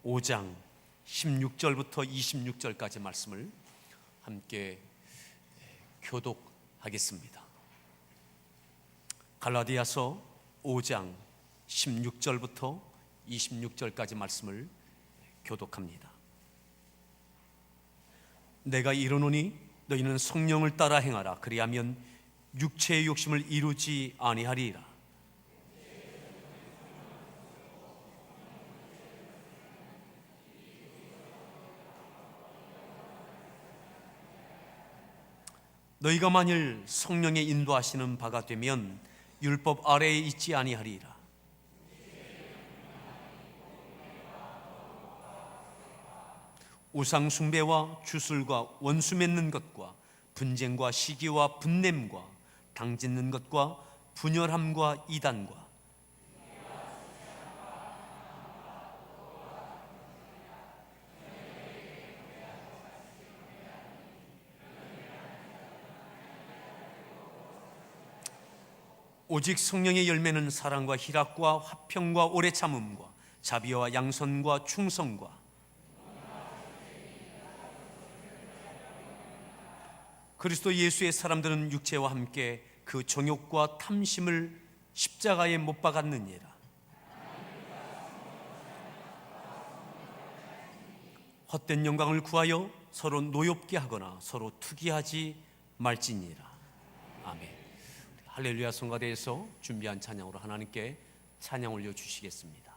5장 16절부터 26절까지 말씀을 함께 교독하겠습니다. 갈라디아서 5장 16절부터 26절까지 말씀을 교독합니다. 내가 이르노니 너희는 성령을 따라 행하라. 그리하면 육체의 욕심을 이루지 아니하리라. 너희가 만일 성령의 인도하시는 바가 되면 율법 아래에 있지 아니하리라. 우상 숭배와 주술과 원수 맺는 것과 분쟁과 시기와 분냄과 당짓는 것과 분열함과 이단과 오직 성령의 열매는 사랑과 희락과 화평과 오래 참음과 자비와 양선과 충성과 그리스도 예수의 사람들은 육체와 함께 그 정욕과 탐심을 십자가에 못 박았느니라. 헛된 영광을 구하여 서로 노엽게 하거나 서로 투기하지 말지니라. 아멘. 할렐루야 성가대에서 준비한 찬양으로 하나님께 찬양 올려주시겠습니다.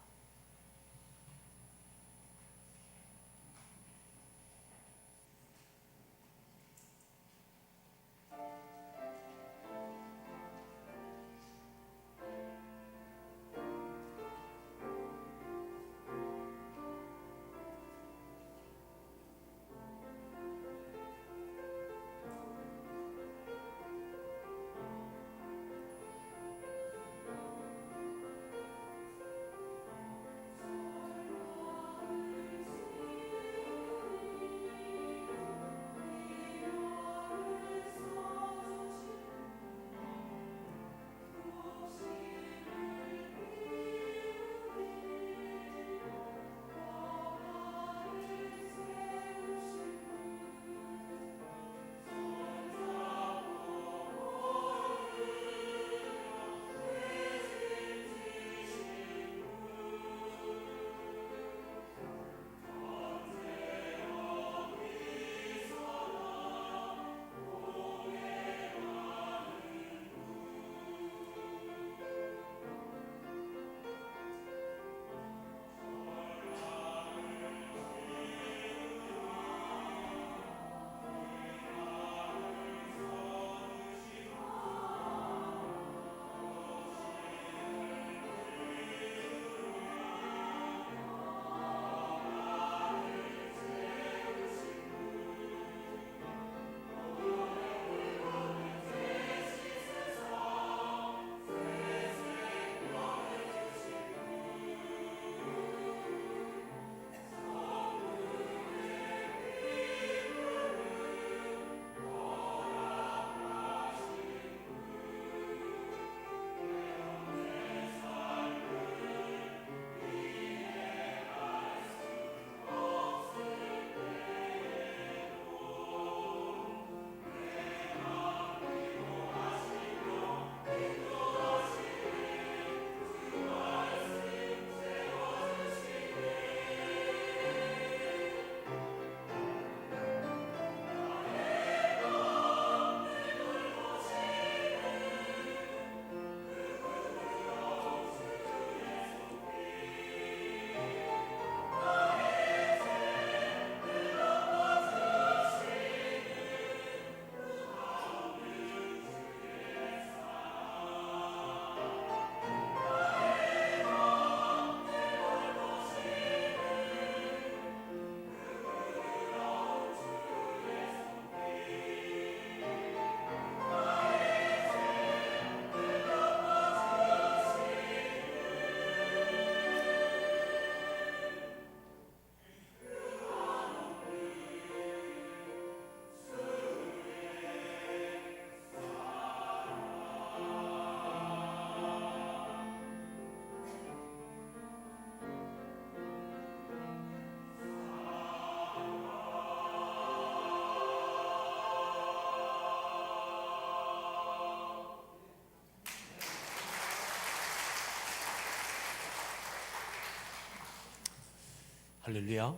할렐루야.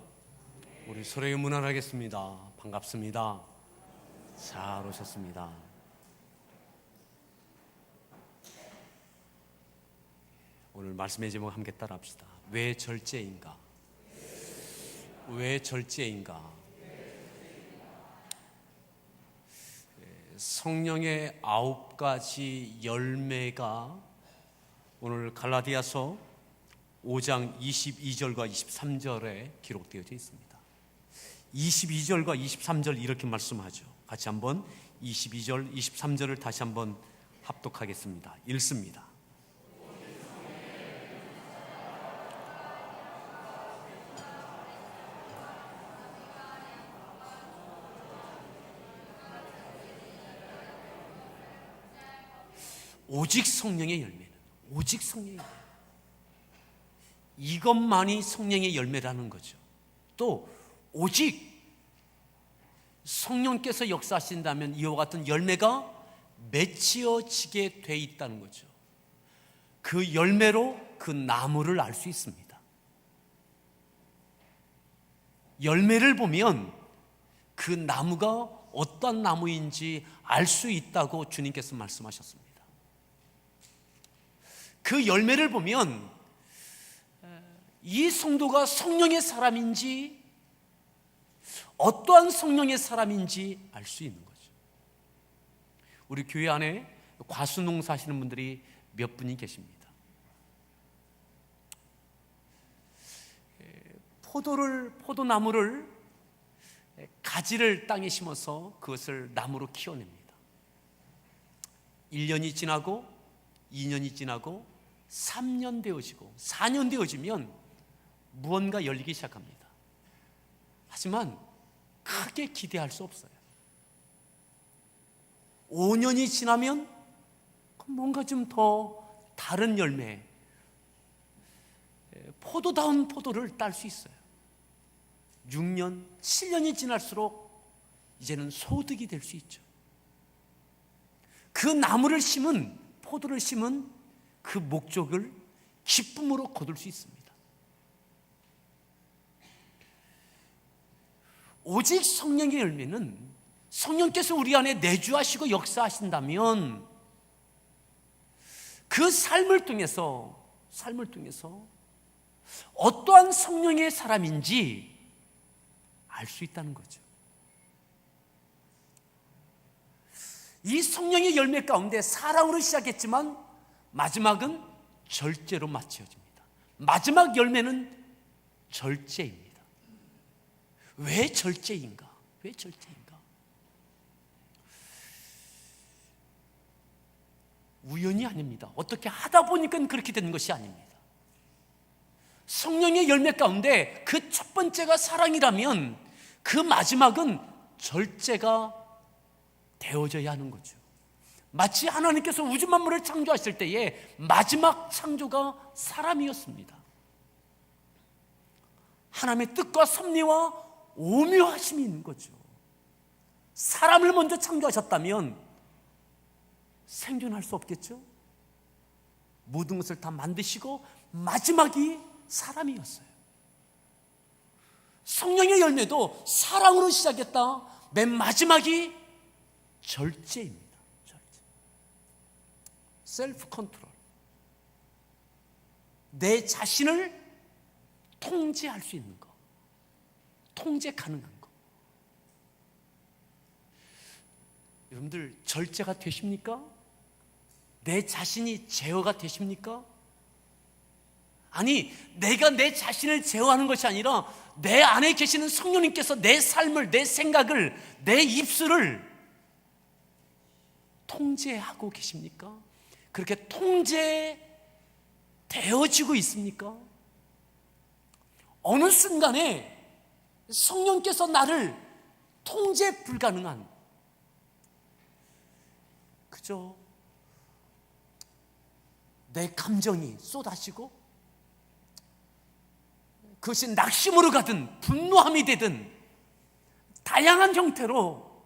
우리 서로에게 문안하겠습니다. 반갑습니다. 잘 오셨습니다. 오늘 말씀의 제목 함께 따라합시다. 왜 절제인가? 왜 절제인가? 성령의 9가지 열매가 오늘 갈라디아서 5장 22절과 23절에 기록되어져 있습니다. 22절과 23절 이렇게 말씀하죠. 같이 한번 22절, 23절을 다시 한번 합독하겠습니다. 읽습니다. 오직 성령의 열매는, 오직 성령의 열매, 이것만이 성령의 열매라는 거죠. 또 오직 성령께서 역사하신다면 이와 같은 열매가 맺혀지게 돼 있다는 거죠. 그 열매로 그 나무를 알 수 있습니다. 열매를 보면 그 나무가 어떤 나무인지 알 수 있다고 주님께서 말씀하셨습니다. 그 열매를 보면 이 성도가 성령의 사람인지 어떠한 성령의 사람인지 알 수 있는 거죠. 우리 교회 안에 과수농사 하시는 분들이 몇 분이 계십니다. 포도나무를 가지를 땅에 심어서 그것을 나무로 키워냅니다. 1년이 지나고 2년이 지나고 3년 되어지고 4년 되어지면 무언가 열리기 시작합니다. 하지만 크게 기대할 수 없어요. 5년이 지나면 뭔가 좀 더 다른 열매, 포도다운 포도를 딸 수 있어요. 6년, 7년이 지날수록 이제는 소득이 될 수 있죠. 그 나무를 심은, 포도를 심은 그 목적을 기쁨으로 거둘 수 있습니다. 오직 성령의 열매는 성령께서 우리 안에 내주하시고 역사하신다면 그 삶을 통해서 어떠한 성령의 사람인지 알 수 있다는 거죠. 이 성령의 열매 가운데 사랑으로 시작했지만 마지막은 절제로 마치어집니다. 마지막 열매는 절제입니다. 왜 절제인가? 왜 절제인가? 우연이 아닙니다. 어떻게 하다 보니까 그렇게 되는 것이 아닙니다. 성령의 열매 가운데 그 첫 번째가 사랑이라면 그 마지막은 절제가 되어져야 하는 거죠. 마치 하나님께서 우주 만물을 창조하실 때에 마지막 창조가 사람이었습니다. 하나님의 뜻과 섭리와 오묘하심이 있는 거죠. 사람을 먼저 창조하셨다면 생존할 수 없겠죠. 모든 것을 다 만드시고 마지막이 사람이었어요. 성령의 열매도 사랑으로 시작했다. 맨 마지막이 절제입니다. 셀프 컨트롤. 내 자신을 통제할 수 있는 것, 통제 가능한 것. 여러분들 절제가 되십니까? 내 자신이 제어가 되십니까? 아니, 내가 내 자신을 제어하는 것이 아니라 내 안에 계시는 성령님께서 내 삶을, 내 생각을, 내 입술을 통제하고 계십니까? 그렇게 통제되어지고 있습니까? 어느 순간에 성령께서 나를 통제 불가능한, 그저 내 감정이 쏟아지고 그것이 낙심으로 가든 분노함이 되든 다양한 형태로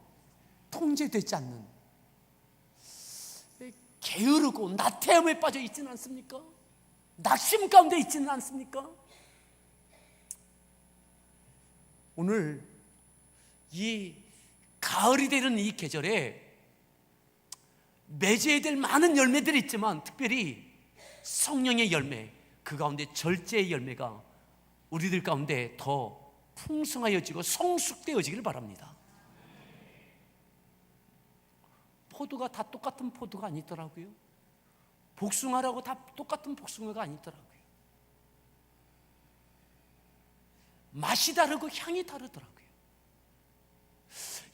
통제되지 않는, 게으르고 나태함에 빠져 있지는 않습니까? 낙심 가운데 있지는 않습니까? 오늘 이 가을이 되는 이 계절에 맺어야 될 많은 열매들이 있지만 특별히 성령의 열매, 그 가운데 절제의 열매가 우리들 가운데 더 풍성하여지고 성숙되어지길 바랍니다. 포도가 다 똑같은 포도가 아니더라고요. 복숭아라고 다 똑같은 복숭아가 아니더라고요. 맛이 다르고 향이 다르더라고요.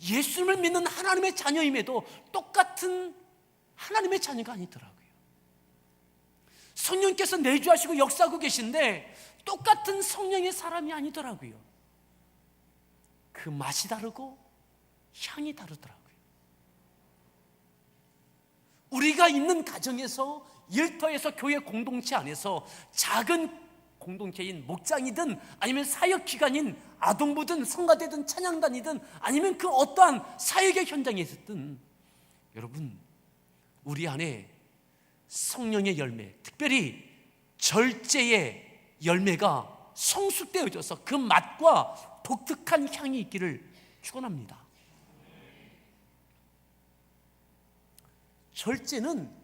예수님을 믿는 하나님의 자녀임에도 똑같은 하나님의 자녀가 아니더라고요. 성령께서 내주하시고 역사하고 계신데 똑같은 성령의 사람이 아니더라고요. 그 맛이 다르고 향이 다르더라고요. 우리가 있는 가정에서, 일터에서, 교회 공동체 안에서 작은 공동체인 목장이든 아니면 사역기관인 아동부든 성가대든 찬양단이든 아니면 그 어떠한 사역의 현장에 있었든 여러분, 우리 안에 성령의 열매, 특별히 절제의 열매가 성숙되어져서 그 맛과 독특한 향이 있기를 축원합니다. 절제는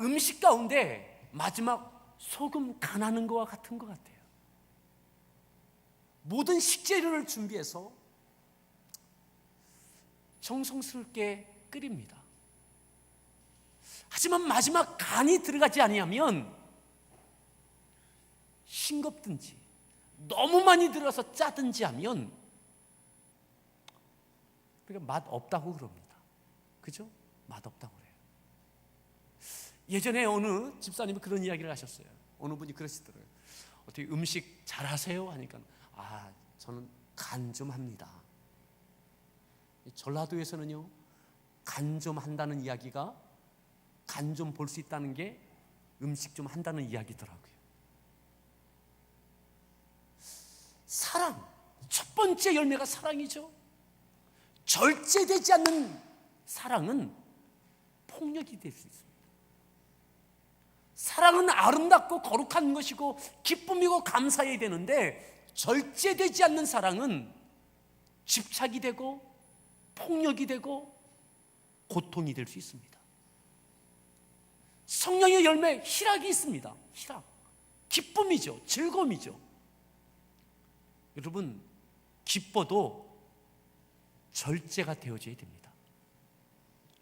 음식 가운데 마지막 소금 간하는 것과 같은 것 같아요. 모든 식재료를 준비해서 정성스럽게 끓입니다. 하지만 마지막 간이 들어가지 아니하면 싱겁든지 너무 많이 들어서 짜든지 하면 그러니까 맛 없다고 그럽니다. 그죠? 맛 없다고 그래요. 예전에 어느 집사님이 그런 이야기를 하셨어요. 어느 분이 그러시더라고요. 어떻게 음식 잘하세요? 하니까 저는 간 좀 합니다. 전라도에서는요, 간 좀 한다는 이야기가, 간 좀 볼 수 있다는 게 음식 좀 한다는 이야기더라고요. 사랑, 첫 번째 열매가 사랑이죠. 절제되지 않는 사랑은 폭력이 될 수 있습니다. 사랑은 아름답고 거룩한 것이고 기쁨이고 감사해야 되는데 절제되지 않는 사랑은 집착이 되고 폭력이 되고 고통이 될 수 있습니다. 성령의 열매 희락이 있습니다. 희락, 기쁨이죠. 즐거움이죠. 여러분, 기뻐도 절제가 되어져야 됩니다.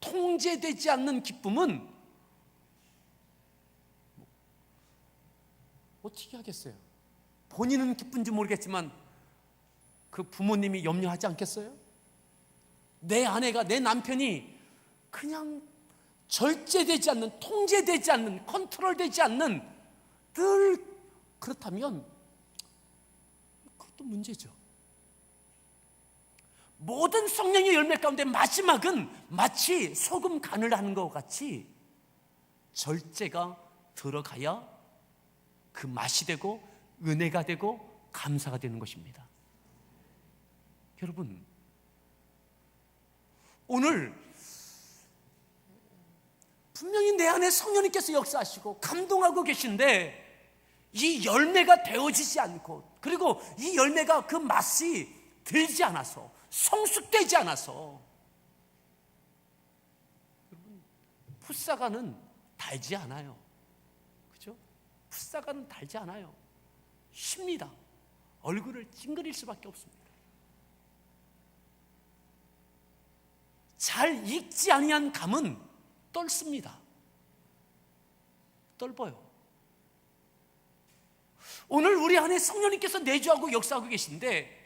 통제되지 않는 기쁨은 어떻게 하겠어요? 본인은 기쁜지 모르겠지만 그 부모님이 염려하지 않겠어요? 내 아내가, 내 남편이 그냥 절제되지 않는, 통제되지 않는, 컨트롤되지 않는, 늘 그렇다면 그것도 문제죠. 모든 성령의 열매 가운데 마지막은 마치 소금 간을 하는 것 같이 절제가 들어가야 그 맛이 되고 은혜가 되고 감사가 되는 것입니다. 여러분, 오늘 분명히 내 안에 성령님께서 역사하시고 감동하고 계신데 이 열매가 되어지지 않고, 그리고 이 열매가 그 맛이 들지 않아서, 성숙되지 않아서, 여러분, 풋사과는 달지 않아요. 그죠? 풋사과는 달지 않아요. 쉽니다. 얼굴을 찡그릴 수밖에 없습니다. 잘 익지 아니한 감은 떨습니다. 떨어요. 오늘 우리 안에 성령님께서 내주하고 역사하고 계신데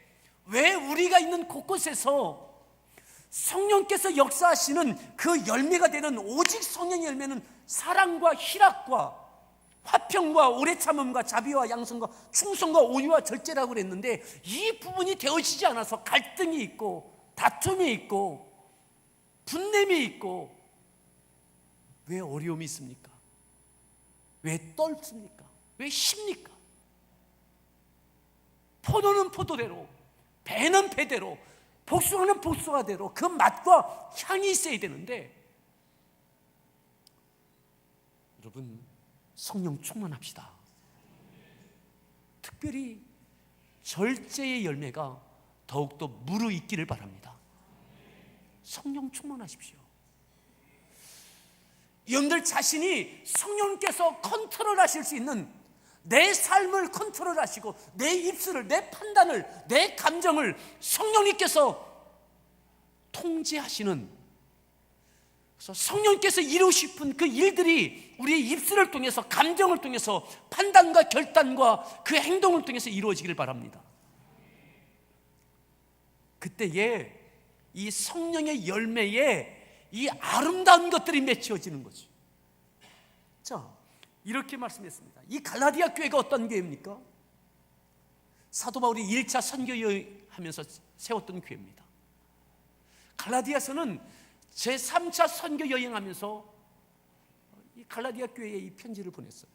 왜 우리가 있는 곳곳에서 성령께서 역사하시는 그 열매가 되는 오직 성령의 열매는 사랑과 희락과 화평과 오래 참음과 자비와 양성과 충성과 온유와 절제라고 그랬는데 이 부분이 되어지지 않아서 갈등이 있고 다툼이 있고 분냄이 있고 왜 어려움이 있습니까? 왜 떨습니까? 왜 쉽니까? 포도는 포도대로, 배는 배대로, 복숭아는 복숭아대로 그 맛과 향이 있어야 되는데 여러분, 성령 충만합시다. 특별히 절제의 열매가 더욱더 무르익기를 바랍니다. 성령 충만하십시오. 여러분들 자신이 성령께서 컨트롤하실 수 있는, 내 삶을 컨트롤하시고 내 입술을, 내 판단을, 내 감정을 성령님께서 통제하시는, 그래서 성령께서 이루고 싶은 그 일들이 우리의 입술을 통해서, 감정을 통해서, 판단과 결단과 그 행동을 통해서 이루어지기를 바랍니다. 그때에 이 성령의 열매에 이 아름다운 것들이 맺혀지는 거죠. 자, 이렇게 말씀했습니다. 이 갈라디아 교회가 어떤 교회입니까? 사도 바울이 1차 선교 여행하면서 세웠던 교회입니다. 갈라디아서는 제3차 선교 여행하면서 이 갈라디아 교회에 이 편지를 보냈어요.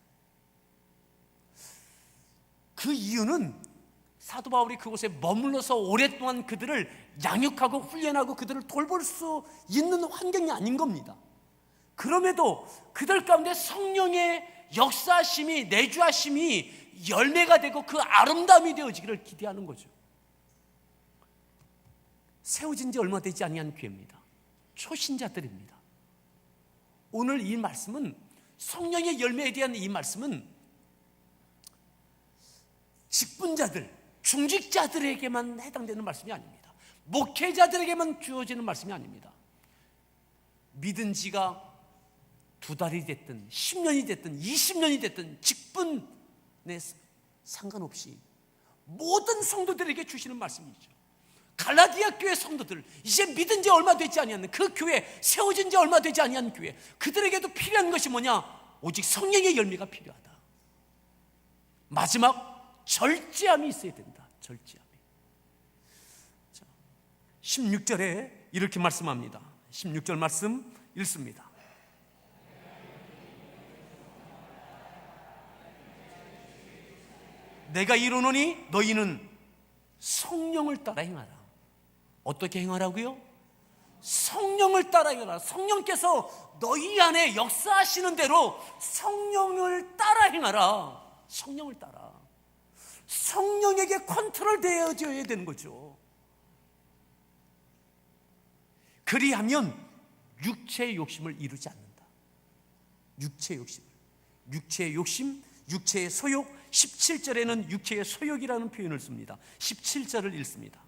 그 이유는 사도 바울이 그곳에 머물러서 오랫동안 그들을 양육하고 훈련하고 그들을 돌볼 수 있는 환경이 아닌 겁니다. 그럼에도 그들 가운데 성령의 역사하심이, 내주하심이 열매가 되고 그 아름다움이 되어지기를 기대하는 거죠. 세워진 지 얼마 되지 아니한 교회입니다. 초신자들입니다. 오늘 이 말씀은, 성령의 열매에 대한 이 말씀은 직분자들, 중직자들에게만 해당되는 말씀이 아닙니다. 목회자들에게만 주어지는 말씀이 아닙니다. 믿은 지가 2달이 됐든 10년이 됐든 20년이 됐든 직분에 상관없이 모든 성도들에게 주시는 말씀이죠. 갈라디아 교회 성도들, 이제 믿은 지 얼마 되지 아니한 그 교회, 세워진 지 얼마 되지 아니한 교회, 그들에게도 필요한 것이 뭐냐? 오직 성령의 열매가 필요하다. 마지막 절제함이 있어야 된다. 절제함이. 자, 16절에 이렇게 말씀합니다. 16절 말씀 읽습니다. 내가 이르노니 너희는 성령을 따라 행하라. 어떻게 행하라고요? 성령을 따라 행하라. 성령께서 너희 안에 역사하시는 대로 성령을 따라 행하라. 성령을 따라. 성령에게 컨트롤 되어져야 되는 거죠. 그리하면 육체의 욕심을 이루지 않는다. 육체의 욕심, 육체의 욕심, 육체의 소욕. 17절에는 육체의 소욕이라는 표현을 씁니다. 17절을 읽습니다.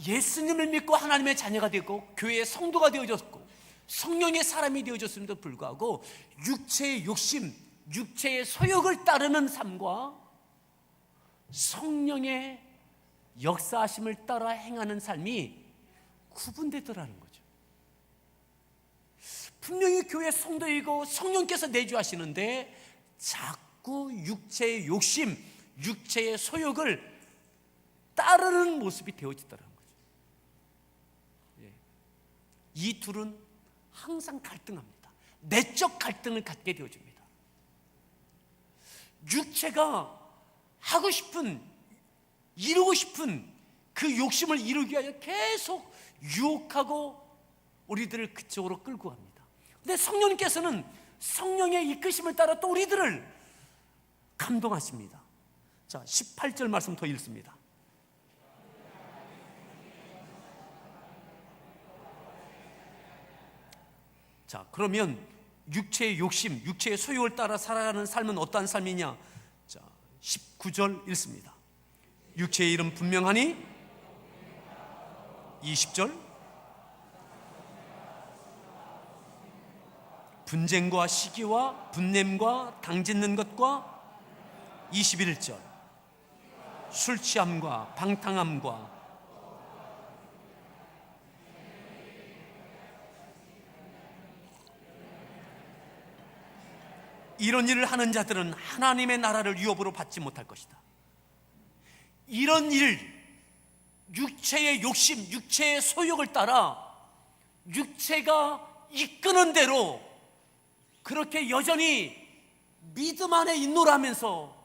예수님을 믿고 하나님의 자녀가 되고 교회의 성도가 되어졌고 성령의 사람이 되어졌음에도 불구하고 육체의 욕심, 육체의 소욕을 따르는 삶과 성령의 역사하심을 따라 행하는 삶이 구분되더라는 거죠. 분명히 교회 성도이고 성령께서 내주하시는데 자꾸 육체의 욕심, 육체의 소욕을 따르는 모습이 되어지더라는 거죠. 이 둘은 항상 갈등합니다. 내적 갈등을 갖게 되어집니다. 육체가 하고 싶은, 이루고 싶은 그 욕심을 이루기 위하여 계속 유혹하고 우리들을 그쪽으로 끌고 갑니다. 근데 성령님께서는 성령의 이끄심을 따라 또 우리들을 감동하십니다. 자, 18절 말씀 더 읽습니다. 자, 그러면 육체의 욕심, 육체의 소욕을 따라 살아가는 삶은 어떠한 삶이냐? 자, 19절 읽습니다. 육체의 일은 분명하니 20절 분쟁과 시기와 분냄과 당짓는 것과 21절 술 취함과 방탕함과 이런 일을 하는 자들은 하나님의 나라를 유업으로 받지 못할 것이다. 이런 일, 육체의 욕심, 육체의 소욕을 따라 육체가 이끄는 대로 그렇게 여전히 믿음 안에 있노라면서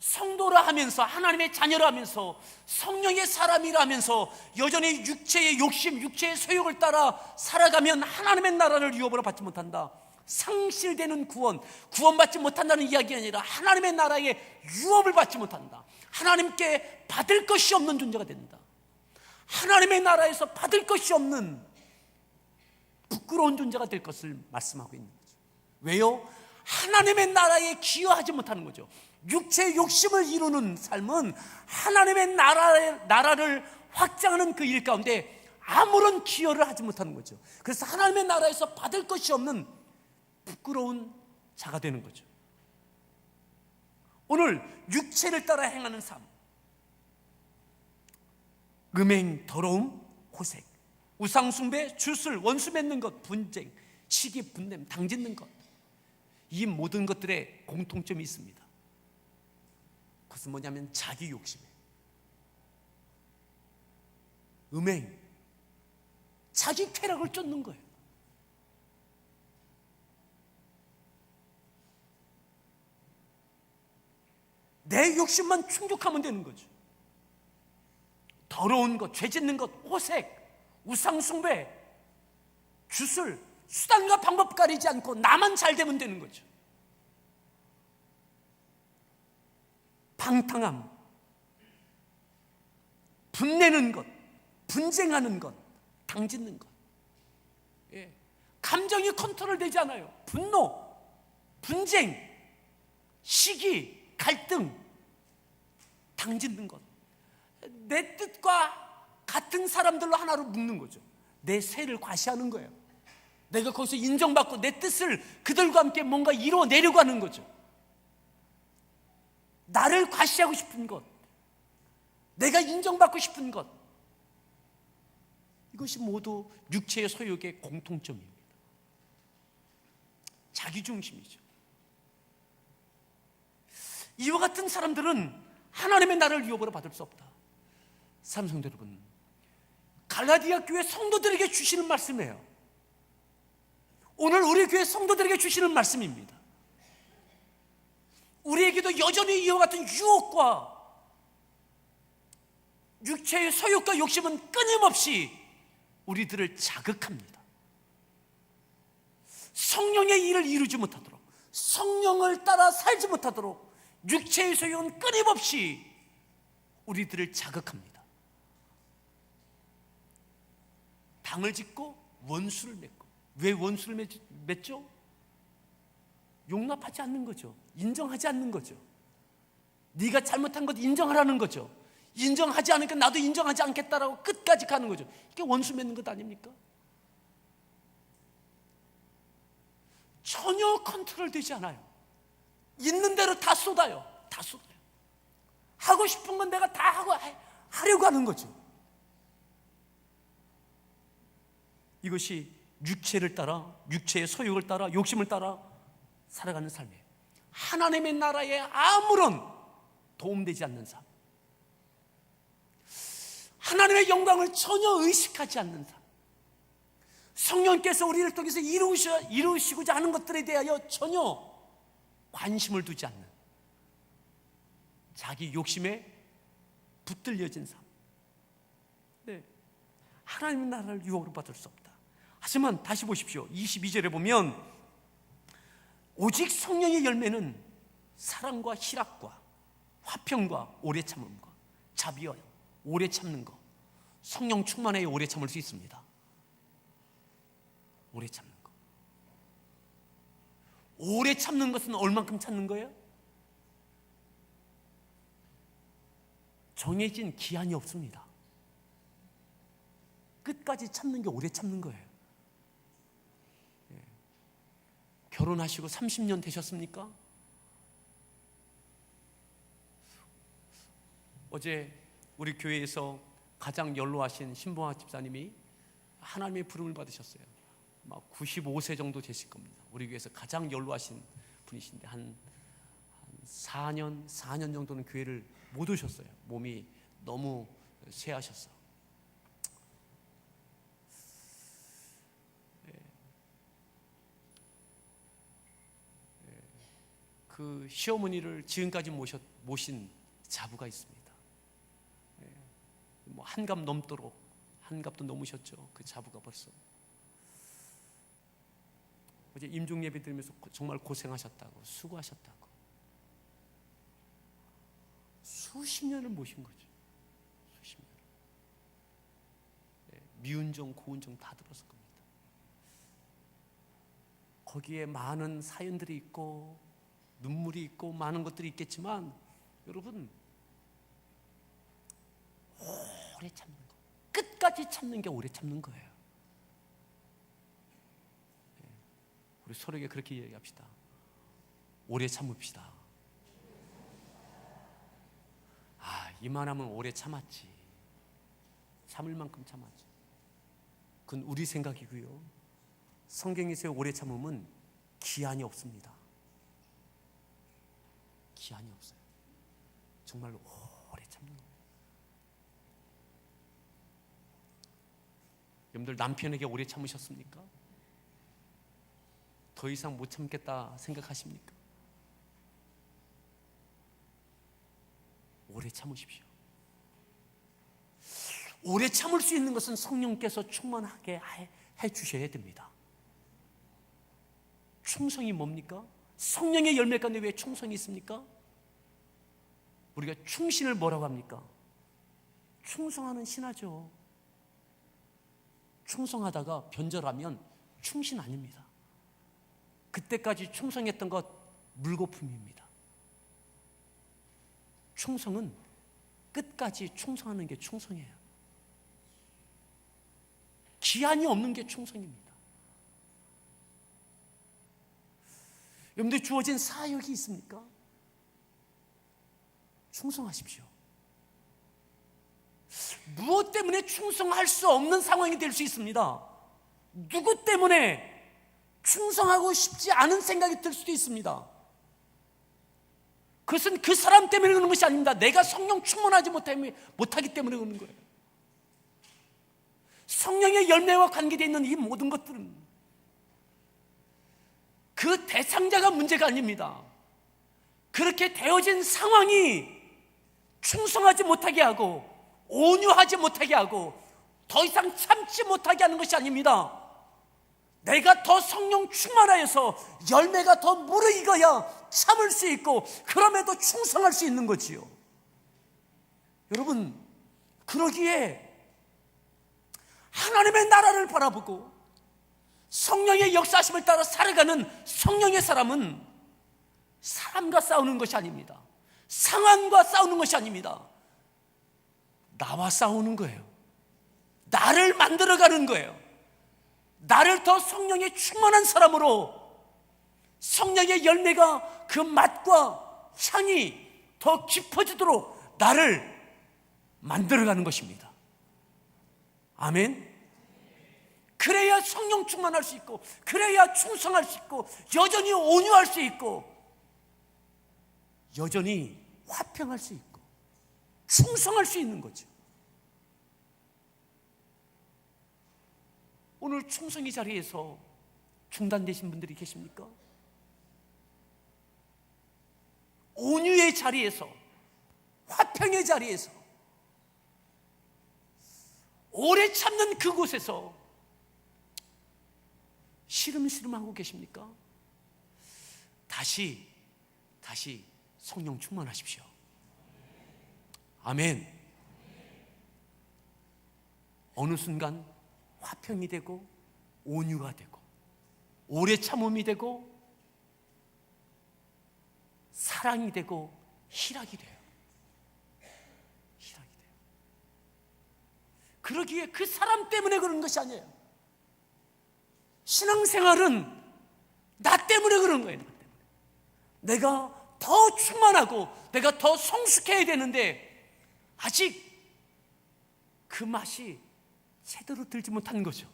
성도라 하면서, 하나님의 자녀라 하면서, 성령의 사람이라 하면서 여전히 육체의 욕심, 육체의 소욕을 따라 살아가면 하나님의 나라를 유업으로 받지 못한다. 상실되는 구원받지 못한다는 이야기가 아니라 하나님의 나라의 유업을 받지 못한다. 하나님께 받을 것이 없는 존재가 된다. 하나님의 나라에서 받을 것이 없는 부끄러운 존재가 될 것을 말씀하고 있는 거죠. 왜요? 하나님의 나라에 기여하지 못하는 거죠. 육체의 욕심을 이루는 삶은 하나님의 나라를 확장하는 그 일 가운데 아무런 기여를 하지 못하는 거죠. 그래서 하나님의 나라에서 받을 것이 없는 부끄러운 자가 되는 거죠. 오늘 육체를 따라 행하는 삶, 음행, 더러움, 호색, 우상숭배, 주술, 원수 맺는 것, 분쟁, 시기, 분냄, 당짓는 것, 이 모든 것들의 공통점이 있습니다. 그것은 뭐냐면 자기 욕심이에요. 음행, 자기 쾌락을 쫓는 거예요. 내 욕심만 충족하면 되는 거죠. 더러운 것, 죄 짓는 것, 호색, 우상숭배, 주술, 수단과 방법 가리지 않고 나만 잘 되면 되는 거죠. 방탕함, 분내는 것, 분쟁하는 것, 당짓는 것. 예. 감정이 컨트롤되지 않아요. 분노, 분쟁, 시기, 갈등, 당짓는 것. 내 뜻과 같은 사람들로 하나로 묶는 거죠. 내 쇠를 과시하는 거예요. 내가 거기서 인정받고 내 뜻을 그들과 함께 뭔가 이루어내려고 하는 거죠. 나를 과시하고 싶은 것, 내가 인정받고 싶은 것, 이것이 모두 육체의 소욕의 공통점입니다. 자기중심이죠. 이와 같은 사람들은 하나님의 나라를 유업으로 받을 수 없다. 사랑하는 성도 여러분, 갈라디아 교회 성도들에게 주시는 말씀이에요. 오늘 우리 교회 성도들에게 주시는 말씀입니다. 우리에게도 여전히 이와 같은 유혹과 육체의 소욕과 욕심은 끊임없이 우리들을 자극합니다. 성령의 일을 이루지 못하도록, 성령을 따라 살지 못하도록 육체의 소욕은 끊임없이 우리들을 자극합니다. 당을 짓고 원수를 맺고. 왜 원수를 맺죠? 용납하지 않는 거죠. 인정하지 않는 거죠. 네가 잘못한 것 인정하라는 거죠. 인정하지 않으니까 나도 인정하지 않겠다라고 끝까지 가는 거죠. 이게 원수 맺는 것 아닙니까? 전혀 컨트롤 되지 않아요. 있는 대로 다 쏟아요. 다 쏟아요. 하고 싶은 건 내가 다 하려고 하는 거죠. 이것이 육체를 따라, 육체의 소욕을 따라, 욕심을 따라 살아가는 삶이에요. 하나님의 나라에 아무런 도움되지 않는 삶, 하나님의 영광을 전혀 의식하지 않는 삶, 성령께서 우리를 통해서 이루시고자 하는 것들에 대하여 전혀 관심을 두지 않는 자기 욕심에 붙들려진 삶. 네, 하나님의 나라를 유업으로 받을 수 없다. 하지만 다시 보십시오. 22절에 보면 오직 성령의 열매는 사랑과 희락과 화평과 오래 참음과 자비와 오래 참는 것. 성령 충만해야 오래 참을 수 있습니다. 오래 참는 것. 오래 참는 것은 얼만큼 참는 거예요? 정해진 기한이 없습니다. 끝까지 참는 게 오래 참는 거예요. 결혼하시고 30년 되셨습니까? 어제 우리 교회에서 가장 연로하신 신봉학 집사님이 하나님의 부름을 받으셨어요. 막 95세 정도 되실 겁니다. 우리 교회에서 가장 연로하신 분이신데 한 4년 정도는 교회를 못 오셨어요. 몸이 너무 쇠하셔서. 그 그 시어머니를 지금까지 모신 자부가 있습니다. 뭐 한갑 넘도록, 한갑도 넘으셨죠. 그 자부가 벌써. 어제 임종 예배 드리면서 정말 고생하셨다고, 수고하셨다고. 수십 년을 모신 거죠. 수십 년. 미운정, 고운정 다 들었을 겁니다. 거기에 많은 사연들이 있고 눈물이 있고 많은 것들이 있겠지만, 여러분, 오래 참는 거, 끝까지 참는 게 오래 참는 거예요. 우리 서로에게 그렇게 이야기합시다. 오래 참읍시다. 이만하면 오래 참았지. 참을 만큼 참았지. 그건 우리 생각이고요. 성경에서의 오래 참음은 기한이 없습니다. 기한이 없어요. 정말 오래 참는 거예요. 여러분들 남편에게 오래 참으셨습니까? 더 이상 못 참겠다 생각하십니까? 오래 참으십시오. 오래 참을 수 있는 것은 성령께서 충만하게 해주셔야 됩니다. 충성이 뭡니까? 성령의 열매 가운데 왜 충성이 있습니까? 우리가 충신을 뭐라고 합니까? 충성하는 신하죠. 충성하다가 변절하면 충신 아닙니다. 그때까지 충성했던 것 물거품입니다. 충성은 끝까지 충성하는 게 충성이에요. 기한이 없는 게 충성입니다. 여러분들 주어진 사역이 있습니까? 충성하십시오. 무엇 때문에 충성할 수 없는 상황이 될 수 있습니다. 누구 때문에 충성하고 싶지 않은 생각이 들 수도 있습니다. 그것은 그 사람 때문에 그러는 것이 아닙니다. 내가 성령 충만하지 못하기 때문에 그러는 거예요. 성령의 열매와 관계되어 있는 이 모든 것들은 그 대상자가 문제가 아닙니다. 그렇게 되어진 상황이 충성하지 못하게 하고 온유하지 못하게 하고 더 이상 참지 못하게 하는 것이 아닙니다. 내가 더 성령 충만하여서 열매가 더 무르익어야 참을 수 있고 그럼에도 충성할 수 있는 거지요. 여러분, 그러기에 하나님의 나라를 바라보고 성령의 역사하심을 따라 살아가는 성령의 사람은 사람과 싸우는 것이 아닙니다. 상황과 싸우는 것이 아닙니다. 나와 싸우는 거예요. 나를 만들어가는 거예요. 나를 더 성령에 충만한 사람으로 성령의 열매가 그 맛과 향이 더 깊어지도록 나를 만들어가는 것입니다. 아멘. 그래야 성령 충만할 수 있고 그래야 충성할 수 있고 여전히 온유할 수 있고 여전히 화평할 수 있고 충성할 수 있는 거죠. 오늘 충성의 자리에서 중단되신 분들이 계십니까? 온유의 자리에서, 화평의 자리에서, 오래 참는 그곳에서 시름시름하고 계십니까? 다시 성령 충만하십시오. 아멘. 어느 순간 화평이 되고 온유가 되고 오래 참음이 되고 사랑이 되고 희락이 돼요. 희락이 돼요. 그러기에 그 사람 때문에 그런 것이 아니에요. 신앙생활은 나 때문에 그런 거예요. 내가 더 충만하고 내가 더 성숙해야 되는데 아직 그 맛이 제대로 들지 못하는 거죠.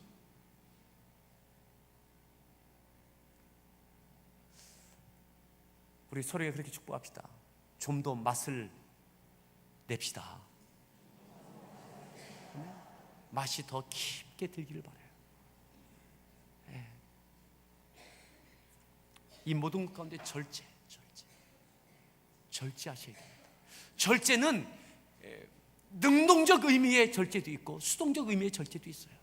우리 서로에게 그렇게 축복합시다. 좀 더 맛을 냅시다. 맛이 더 깊게 들기를 바라요. 이 모든 것 가운데 절제. 절제하셔야 됩니다. 절제는 능동적 의미의 절제도 있고 수동적 의미의 절제도 있어요.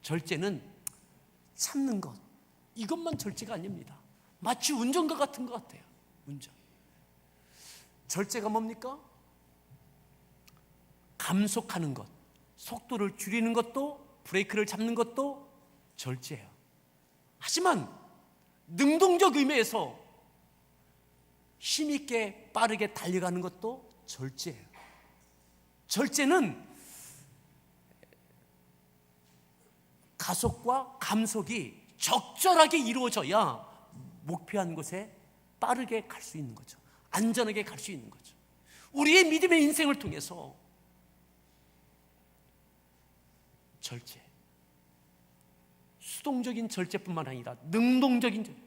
절제는 참는 것, 이것만 절제가 아닙니다. 마치 운전과 같은 것 같아요. 운전. 절제가 뭡니까? 감속하는 것, 속도를 줄이는 것도, 브레이크를 잡는 것도 절제예요. 하지만 능동적 의미에서 힘있게 빠르게 달려가는 것도 절제예요. 절제는 가속과 감속이 적절하게 이루어져야 목표한 곳에 빠르게 갈 수 있는 거죠. 안전하게 갈 수 있는 거죠. 우리의 믿음의 인생을 통해서 절제, 수동적인 절제뿐만 아니라 능동적인 절제.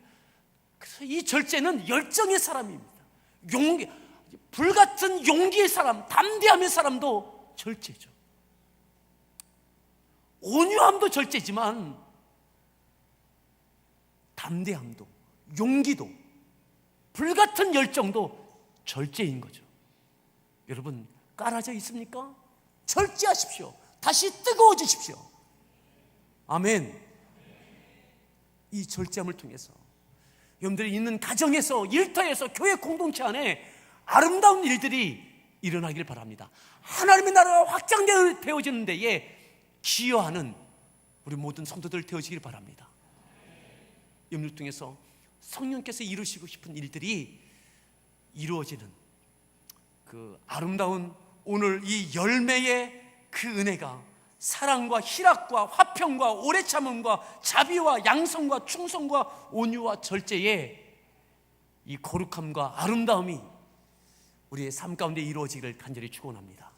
그래서 이 절제는 열정의 사람입니다. 용기, 불같은 용기의 사람, 담대함의 사람도 절제죠. 온유함도 절제지만 담대함도, 용기도, 불같은 열정도 절제인 거죠. 여러분, 깔아져 있습니까? 절제하십시오. 다시 뜨거워지십시오. 아멘. 이 절제함을 통해서 여러분들이 있는 가정에서, 일터에서, 교회 공동체 안에 아름다운 일들이 일어나길 바랍니다. 하나님의 나라가 확장되어지는 데에 기여하는 우리 모든 성도들 되어지길 바랍니다. 여러분들 통해서 성령께서 이루시고 싶은 일들이 이루어지는 그 아름다운 오늘 이 열매의 그 은혜가 사랑과 희락과 화평과 오래 참음과 자비와 양성과 충성과 온유와 절제의 이 거룩함과 아름다움이 우리의 삶 가운데 이루어지기를 간절히 축원합니다.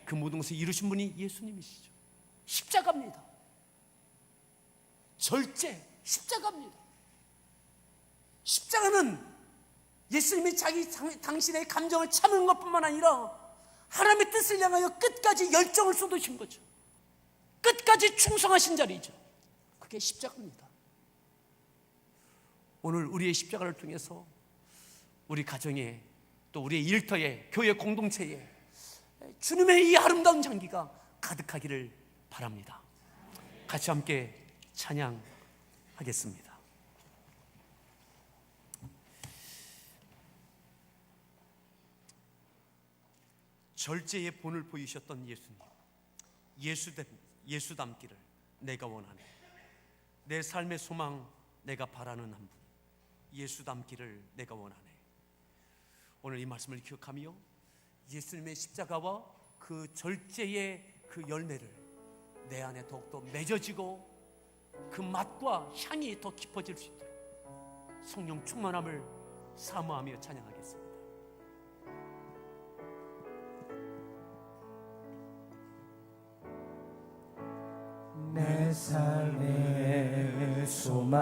그 모든 것을 이루신 분이 예수님이시죠. 십자가입니다. 절제, 십자가입니다. 십자가는 예수님이 당신의 감정을 참은 것뿐만 아니라 하나님의 뜻을 향하여 끝까지 열정을 쏟으신 거죠. 끝까지 충성하신 자리죠. 그게 십자가입니다. 오늘 우리의 십자가를 통해서 우리 가정에, 또 우리의 일터에, 교회 공동체에 주님의 이 아름다운 장기가 가득하기를 바랍니다. 같이 함께 찬양하겠습니다. 절제의 본을 보이셨던 예수님, 예수 닮기를 내가 원하네. 내 삶의 소망, 내가 바라는 한 분, 예수 닮기를 내가 원하네. 오늘 이 말씀을 기억하며 예수님의 십자가와 그 절제의 그 열매를 내 안에 더욱더 맺어지고 그 맛과 향이 더 깊어질 수 있도록 성령 충만함을 사모하며 찬양하겠습니다. 내 삶의 소망,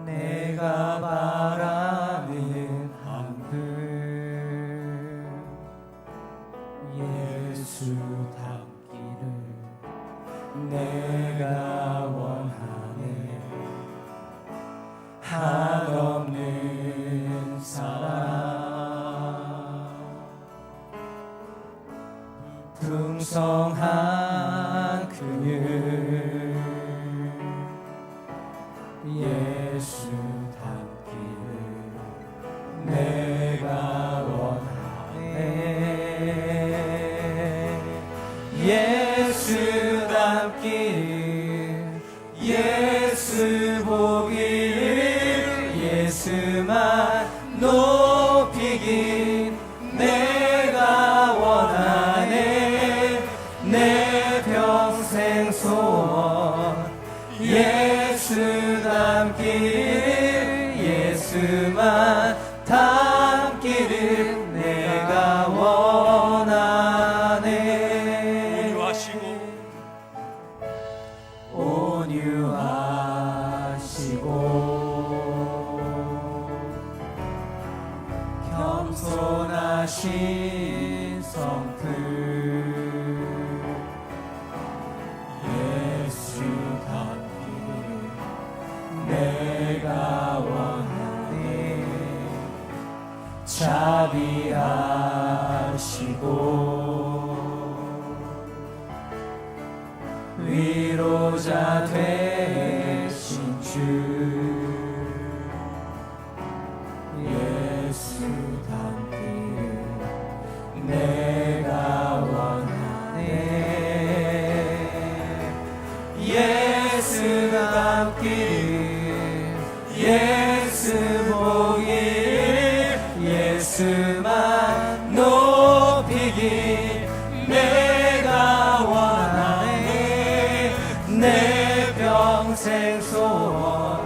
내가 바라는 한 분, 예수 닮기를 내가 원하네. 한없는 사랑, 풍성한 그늘, 예수 닮기를 내가 원하네. 예수 닮기를, 예수 보기를, 예수만 높이길 내가 원하네. 내 평생 소원, 예수 닮기를, 예수만 닮기를 내가 원하네. 온유하시고 겸손하신 성품, 예수 닮기를 내가 자비하시고 위로자 되신 주 예수 닮기를 내가 원하네. 예수 닮기를 예수 보기를 예수만 높이길 내가 원하네. 내 평생 소원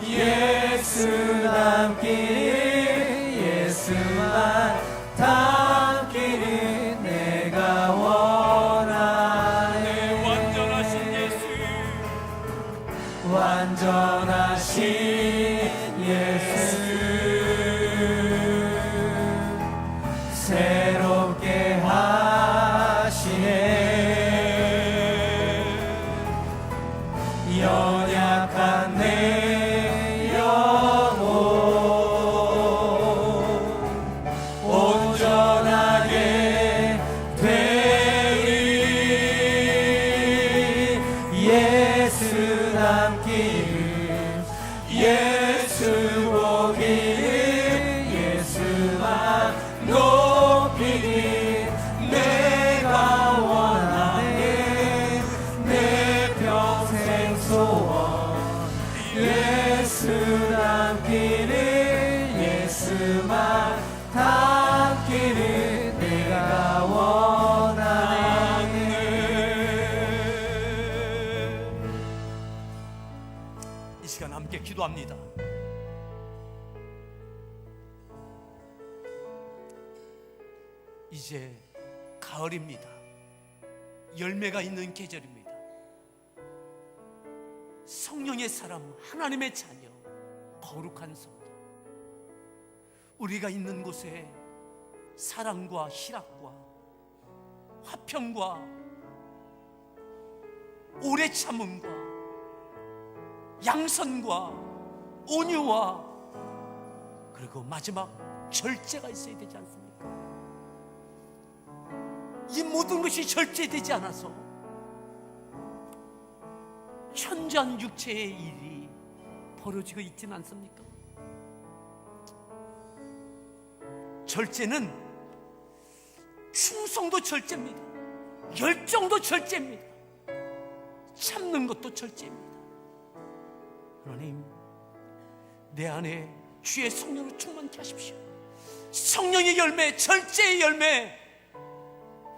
예수 닮기를 예수만 닮기를 내가 원하네. 완전하신 예수, 완전하신 예수 새롭게 하시네. 연약한 내 영혼 온전하게 되리. 예수 닮기를 예수 보기를 예수만 높이길 내가 원하네. 내 평생 소원 예수 닮기를 예수만 닮기를 내가 원하네. 이 시간 함께 기도합니다. 이제 가을입니다. 열매가 있는 계절입니다. 성령의 사람, 하나님의 자녀, 거룩한 성도, 우리가 있는 곳에 사랑과 희락과 화평과 오래 참음과 양선과 온유와 그리고 마지막 절제가 있어야 되지 않습니까? 이 모든 것이 절제되지 않아서 현저한 육체의 일이 벌어지고 있지는 않습니까? 절제는 충성도 절제입니다. 열정도 절제입니다. 참는 것도 절제입니다. 하나님, 내 안에 주의 성령으로 충만케 하십시오. 성령의 열매, 절제의 열매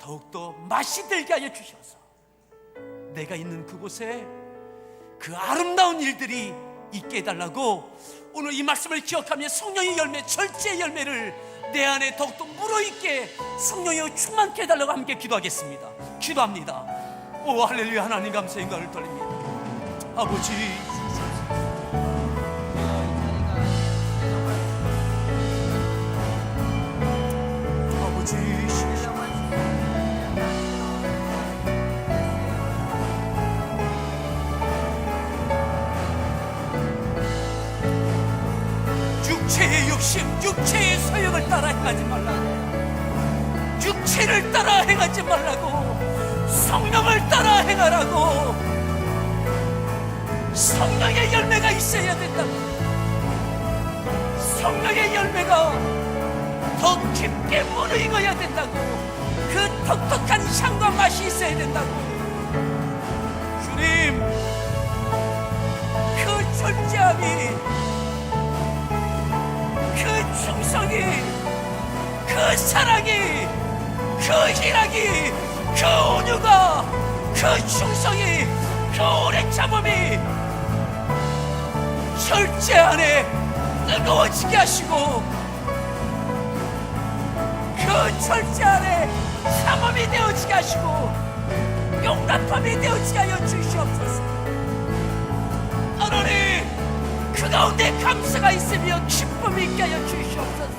더욱더 맛이 들게 하여 주셔서 내가 있는 그곳에 그 아름다운 일들이 있게 해달라고 오늘 이 말씀을 기억하며 성령의 열매, 절제의 열매를 내 안에 더욱더 물어있게 성령이 충만케 해달라고 함께 기도하겠습니다. 기도합니다. 오 할렐루야. 하나님 감사의 영광을 돌립니다. 아버지, 아버지, 육체의 욕심, 육체의 소욕을 따라 행하지 말라고, 육체를 따라 행하지 말라고, 성령을 따라 행하라고. 성령의 열매가 있어야 된다고. 성령의 열매가 더 깊게 무르익어야 된다고. 그 독특한 향과 맛이 있어야 된다고. 주님, 그 절제함이, 그 충성이, 그 사랑이, 그 희락이, 그 온유가, 그 충성이, 그 오래 참음이 절제 안에 뜨거워지게 하시고, 그 절제 안에 참음이 되어지게 하시고, 용납함이 되어지게 하여 주시옵소서. 하나님, 그 가운데 감사가 있으며 기쁨이 있게 하여 주시옵소서.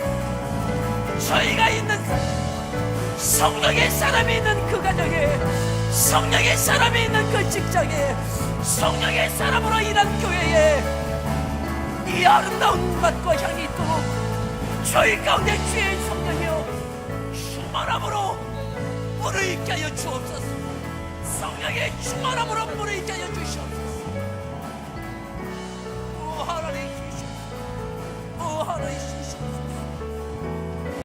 저희가 있는 성령의 사람이 있는 그 가정에, 성령의 사람이 있는 그 직장에, 성령의 사람으로 일한 교회에 이 아름다운 맛과 향이 있도록 저희 가운데 주의 성령이여 충만함으로 물을 있게 하여 주옵소서. 성령의 충만함으로 물을 있게 하여 주시옵소서.